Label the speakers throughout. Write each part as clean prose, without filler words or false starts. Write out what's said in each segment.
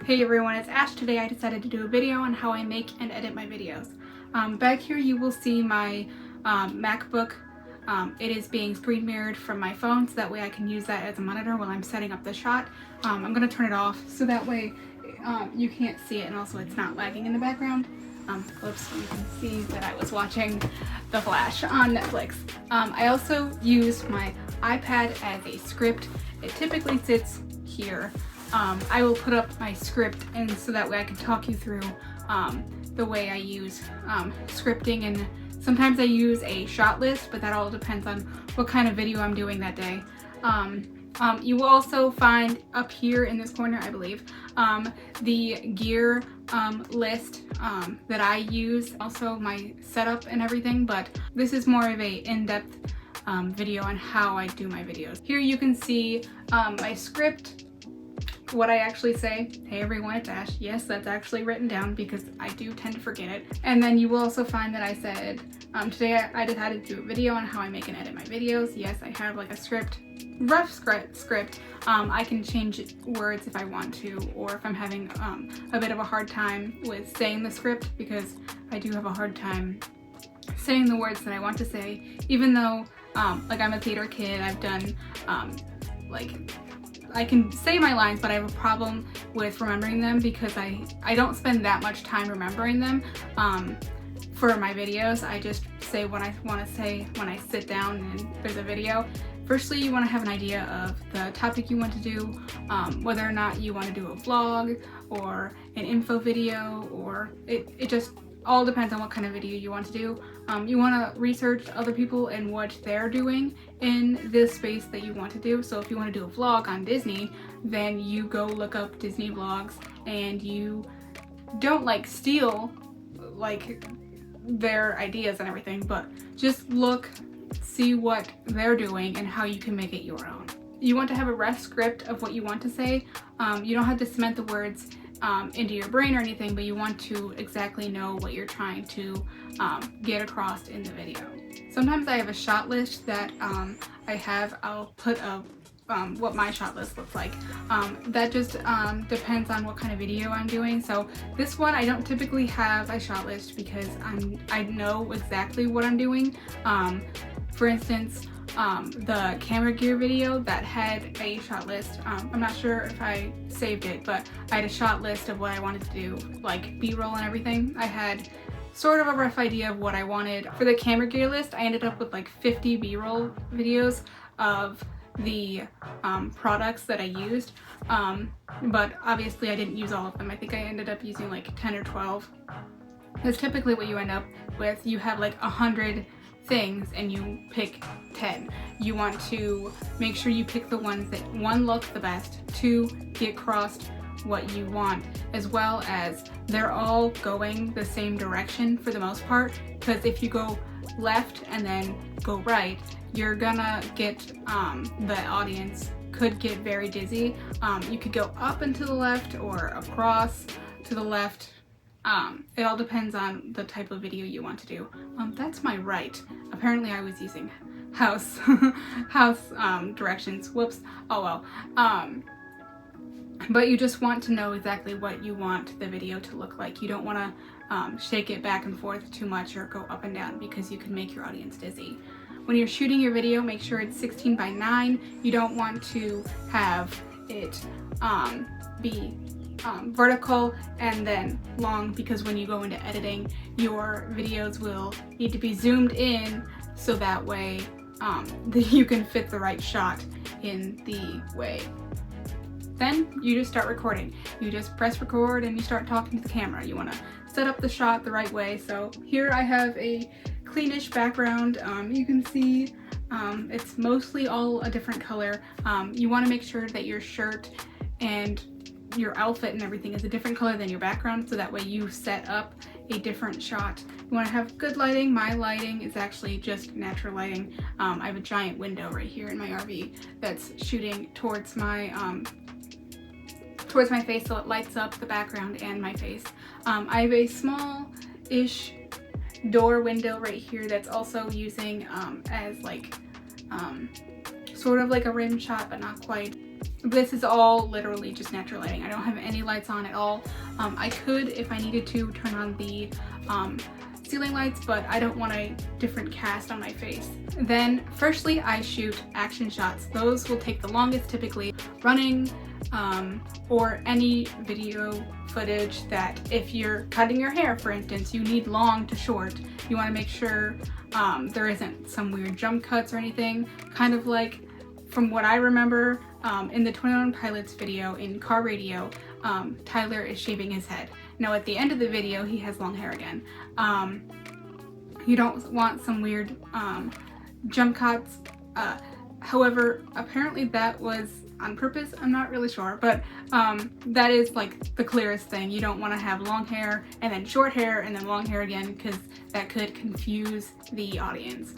Speaker 1: Hey everyone, it's Ash. Today I decided to do a video on how I make and edit my videos. Back here you will see my MacBook. It is being screen mirrored from my phone, so that way I can use that as a monitor while I'm setting up the shot. I'm going to turn it off so that way you can't see it, and also it's not lagging in the background. Oops, you can see that I was watching The Flash on Netflix. I also use my iPad as a script. It typically sits here. I will put up my script, and so that way I can talk you through the way I use scripting, and sometimes I use a shot list, but that all depends on what kind of video I'm doing that day. You will also find up here in this corner, I believe, the gear list that I use, also my setup and everything, but this is more of a in-depth video on how I do my videos. Here you can see my script, what I actually say. Hey everyone, it's Ash. Yes, that's actually written down because I do tend to forget it. And then you will also find that I said, today I decided to do a video on how I make and edit my videos. Yes, I have like a script, rough script. I can change words if I want to, or if I'm having a bit of a hard time with saying the script, because I do have a hard time saying the words that I want to say, even though like I'm a theater kid. I've done I can say my lines, but I have a problem with remembering them because I don't spend that much time remembering them for my videos. I just say what I want to say when I sit down and there's a video. Firstly, you want to have an idea of the topic you want to do, whether or not you want to do a vlog or an info video, or it just all depends on what kind of video you want to do. You want to research other people and what they're doing in this space that you want to do. So if you want to do a vlog on Disney, then you go look up Disney vlogs, and you don't steal their ideas and everything, but just look, see what they're doing and how you can make it your own. You want to have a rough script of what you want to say. You don't have to cement the words into your brain or anything, but you want to exactly know what you're trying to get across in the video. Sometimes I have a shot list that I'll put what my shot list looks like. That just depends on what kind of video I'm doing. So this one I don't typically have a shot list because I know exactly what I'm doing. For instance, the camera gear video that had a shot list. I'm not sure if I saved it, but I had a shot list of what I wanted to do, like B-roll and everything. I had sort of a rough idea of what I wanted. For the camera gear list, I ended up with 50 B-roll videos of the products that I used, but obviously I didn't use all of them. I think I ended up using 10 or 12. That's typically what you end up with. You have 100 things and you pick 10. You want to make sure you pick the ones that, one, look the best, two, get across what you want, as well as they're all going the same direction for the most part, because if you go left and then go right, you're gonna get the audience could get very dizzy. You could go up and to the left or across to the left. It all depends on the type of video you want to do. That's my right. Apparently I was using house directions. Whoops. Oh well. But you just want to know exactly what you want the video to look like. You don't want to shake it back and forth too much or go up and down, because you can make your audience dizzy. When you're shooting your video, make sure it's 16:9. You don't want to have it be vertical and then long, because when you go into editing, your videos will need to be zoomed in so that way you can fit the right shot in the way. Then you just start recording. You just press record and you start talking to the camera. You want to set up the shot the right way. So here I have a cleanish background. You can see it's mostly all a different color. You want to make sure that your shirt and your outfit and everything is a different color than your background, so that way you set up a different shot. You want to have good lighting. My lighting is actually just natural lighting. I have a giant window right here in my RV that's shooting towards my face, so it lights up the background and my face. I have a small-ish door window right here that's also using as sort of like a rim shot, but not quite. This is all literally just natural lighting. I don't have any lights on at all. I could, if I needed to, turn on the ceiling lights, but I don't want a different cast on my face. Then firstly, I shoot action shots. Those will take the longest, typically running, or any video footage that if you're cutting your hair, for instance, you need long to short. You want to make sure there isn't some weird jump cuts or anything. Kind of like, from what I remember, in the 21 Pilots video in Car Radio, Tyler is shaving his head. Now at the end of the video, he has long hair again. You don't want some weird jump cuts. However, apparently that was on purpose. I'm not really sure, but that is like the clearest thing. You don't want to have long hair and then short hair and then long hair again, because that could confuse the audience.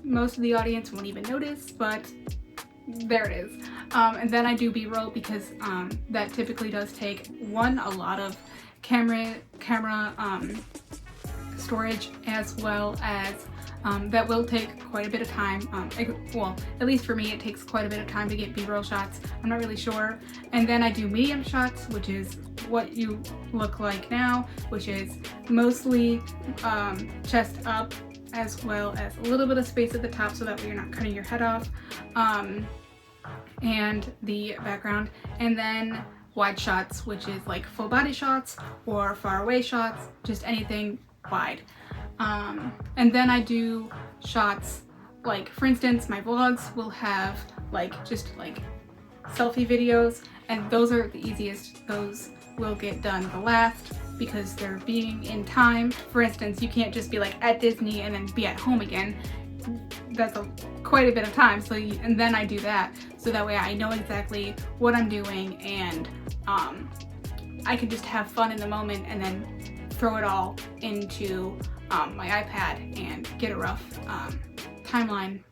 Speaker 1: Most of the audience won't even notice, but there it is. And then I do B-roll because that typically does take a lot of camera storage, as well as that will take quite a bit of time. Well, at least for me, it takes quite a bit of time to get B-roll shots. I'm not really sure. And then I do medium shots, which is what you look like now, which is mostly chest up, as well as a little bit of space at the top so that way you're not cutting your head off, and the background. And then wide shots, which is like full body shots or far away shots, just anything wide. And then I do shots, like for instance, my vlogs will have just selfie videos, and those are the easiest. Those will get done the last because they're being in time. For instance, you can't just be like at Disney and then be at home again. That's quite a bit of time. So and then I do that so that way I know exactly what I'm doing, and I can just have fun in the moment and then throw it all into my iPad and get a rough timeline.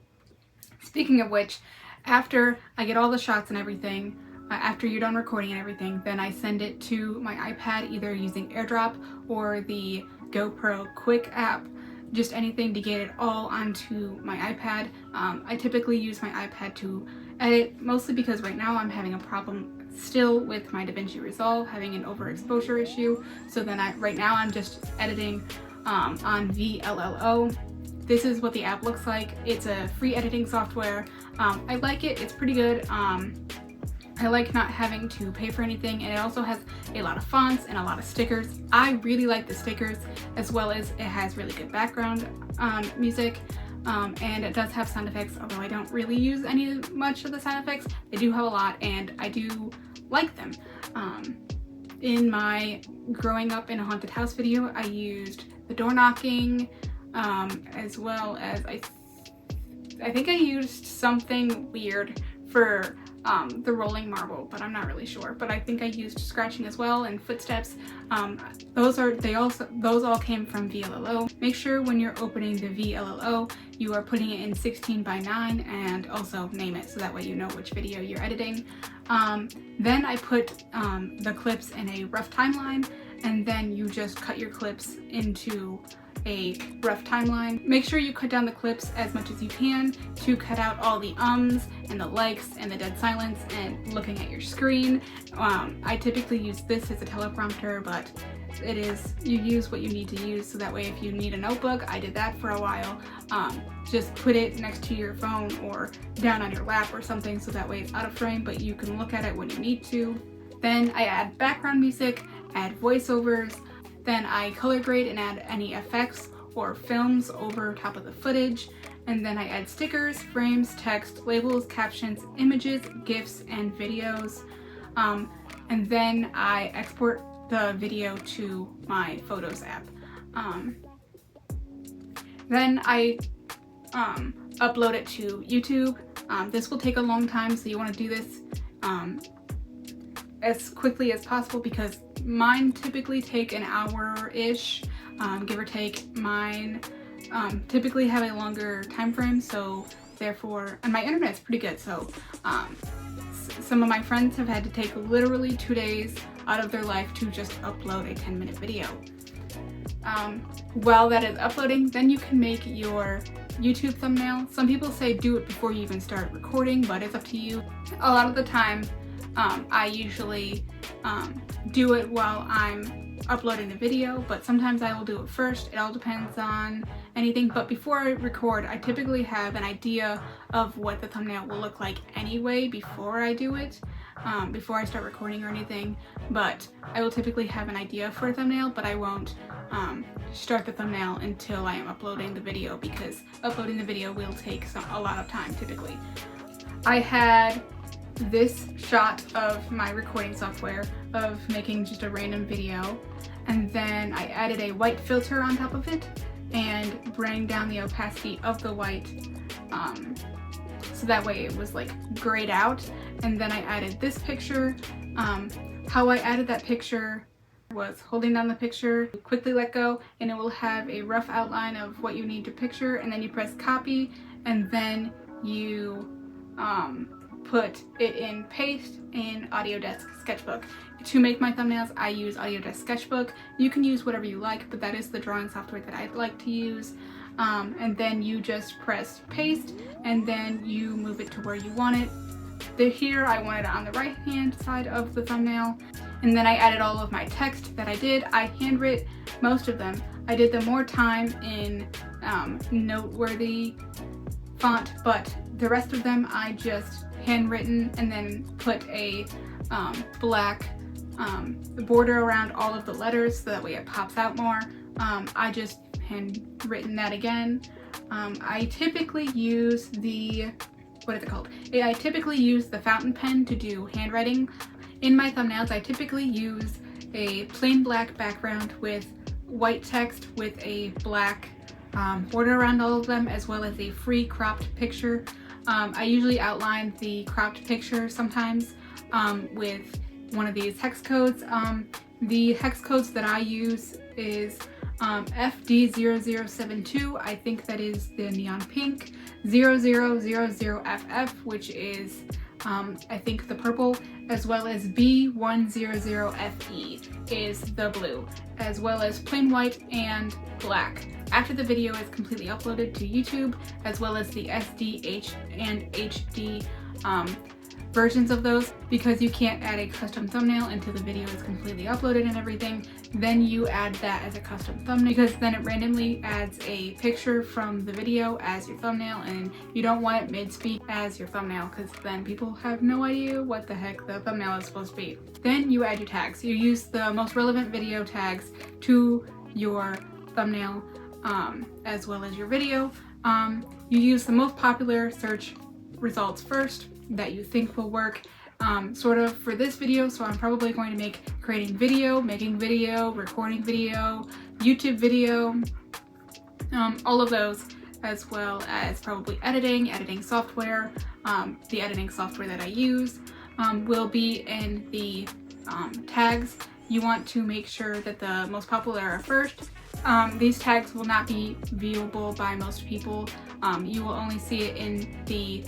Speaker 1: Speaking of which, after I get all the shots and everything, after you're done recording and everything, then I send it to my iPad, either using AirDrop or the GoPro Quik app, just anything to get it all onto my iPad. I typically use my iPad to edit, mostly because right now I'm having a problem still with my DaVinci Resolve, having an overexposure issue. So then right now I'm just editing on VLLO. This is what the app looks like. It's a free editing software. I like it, it's pretty good. I like not having to pay for anything, and it also has a lot of fonts and a lot of stickers. I really like the stickers, as well as it has really good background music, and it does have sound effects, although I don't really use much of the sound effects. They do have a lot, and I do like them. In my growing up in a haunted house video, I used the door knocking, as well as I think I used something weird for the rolling marble, but I'm not really sure. But I think I used scratching as well, and footsteps. Those all came from VLLO. Make sure when you're opening the VLLO, you are putting it in 16:9, and also name it so that way you know which video you're editing. Then I put the clips in a rough timeline, and then you just cut your clips into a rough timeline. Make sure you cut down the clips as much as you can to cut out all the ums and the likes and the dead silence and looking at your screen. I typically use this as a teleprompter, but you use what you need to use, so that way if you need a notebook, I did that for a while, just put it next to your phone or down on your lap or something, so that way it's out of frame but you can look at it when you need to. Then I add background music, add voiceovers, then I color grade and add any effects or films over top of the footage, and then I add stickers, frames, text, labels, captions, images, GIFs, and videos, and then I export the video to my Photos app. Then I upload it to YouTube. This will take a long time, so you want to do this as quickly as possible, because mine typically take an hour-ish, give or take. Mine typically have a longer time frame, so therefore, and my internet's pretty good, so some of my friends have had to take literally 2 days out of their life to just upload a 10-minute video. While that is uploading, then you can make your YouTube thumbnail. Some people say do it before you even start recording, but it's up to you. A lot of the time, I usually do it while I'm uploading the video, but sometimes I will do it first. It all depends on anything, but before I record, I typically have an idea of what the thumbnail will look like anyway before I do it, before I start recording or anything. But I will typically have an idea for a thumbnail, but I won't start the thumbnail until I am uploading the video, because uploading the video will take a lot of time typically. I had this shot of my recording software of making just a random video, and then I added a white filter on top of it and bring down the opacity of the white so that way it was like grayed out. And then I added this picture. How I added that picture was holding down the picture, quickly let go, and it will have a rough outline of what you need to picture, and then you press copy, and then you put it in paste in Autodesk Sketchbook. To make my thumbnails, I use Autodesk Sketchbook. You can use whatever you like, but that is the drawing software that I like to use. And then you just press paste, and then you move it to where you want it. Here I wanted it on the right hand side of the thumbnail, and then I added all of my text that I did. I handwrote most of them. I did them more time in noteworthy font, but the rest of them I just handwritten and then put a black border around all of the letters so that way it pops out more. I just handwritten that again. I typically use the, what is it called? I typically use the fountain pen to do handwriting. In my thumbnails, I typically use a plain black background with white text with a black border around all of them, as well as a free cropped picture. I usually outline the cropped picture sometimes with one of these hex codes. The hex codes that I use is FD0072, I think that is the neon pink, 0000FF, which is I think the purple, as well as B100FE is the blue, as well as plain white and black. After the video is completely uploaded to YouTube, as well as the SD, and HD versions of those, because you can't add a custom thumbnail until the video is completely uploaded and everything, then you add that as a custom thumbnail, because then it randomly adds a picture from the video as your thumbnail, and you don't want it mid-speak as your thumbnail, because then people have no idea what the heck the thumbnail is supposed to be. Then you add your tags. You use the most relevant video tags to your thumbnail as well as your video. You use the most popular search results first that you think will work sort of for this video, so I'm probably going to make creating video, making video, recording video, YouTube video, all of those, as well as probably editing software. The editing software that I use will be in the tags. You want to make sure that the most popular are first. These tags will not be viewable by most people. You will only see it in the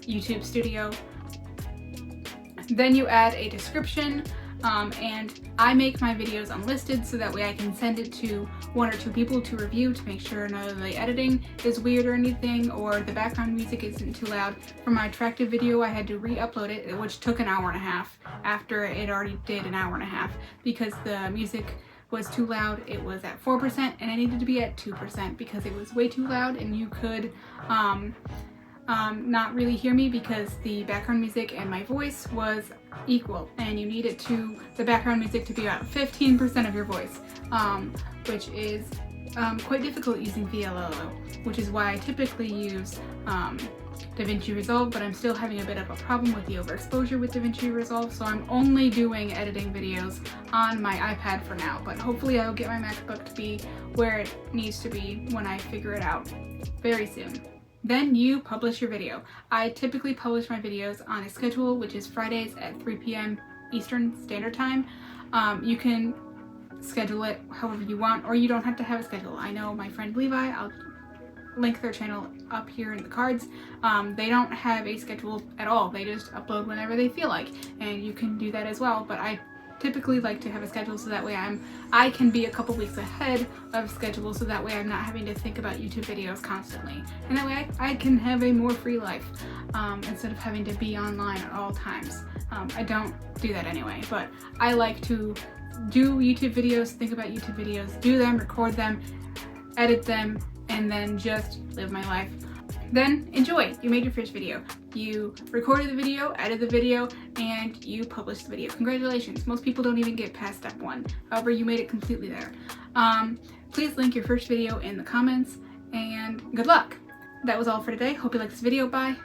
Speaker 1: YouTube Studio. Then you add a description, and I make my videos unlisted so that way I can send it to 1 or 2 people to review to make sure none of the editing is weird or anything, or the background music isn't too loud. For my attractive video, I had to re-upload it, which took an hour and a half after it already did an hour and a half, because the music was too loud. It was at 4% and I needed to be at 2% because it was way too loud, and you could not really hear me because the background music and my voice was equal, and you need the background music to be about 15% of your voice, which is quite difficult using VLLO, which is why I typically use DaVinci Resolve, but I'm still having a bit of a problem with the overexposure with DaVinci Resolve, so I'm only doing editing videos on my iPad for now, but hopefully I'll get my MacBook to be where it needs to be when I figure it out very soon. Then you publish your video. I typically publish my videos on a schedule, which is Fridays at 3 p.m. Eastern Standard Time. You can schedule it however you want, or you don't have to have a schedule. I know my friend Levi, I'll link their channel up here in the cards. They don't have a schedule at all. They just upload whenever they feel like, and you can do that as well, but I typically like to have a schedule so that way I can be a couple weeks ahead of schedule, so that way I'm not having to think about YouTube videos constantly, and that way I can have a more free life instead of having to be online at all times. I don't do that anyway, but I like to do YouTube videos, think about YouTube videos, do them, record them, edit them, and then just live my life. Then enjoy. You made your first video. You recorded the video, edited the video, and you published the video. Congratulations. Most people don't even get past step 1. However, you made it completely there. Please link your first video in the comments, and good luck. That was all for today. Hope you liked this video. Bye.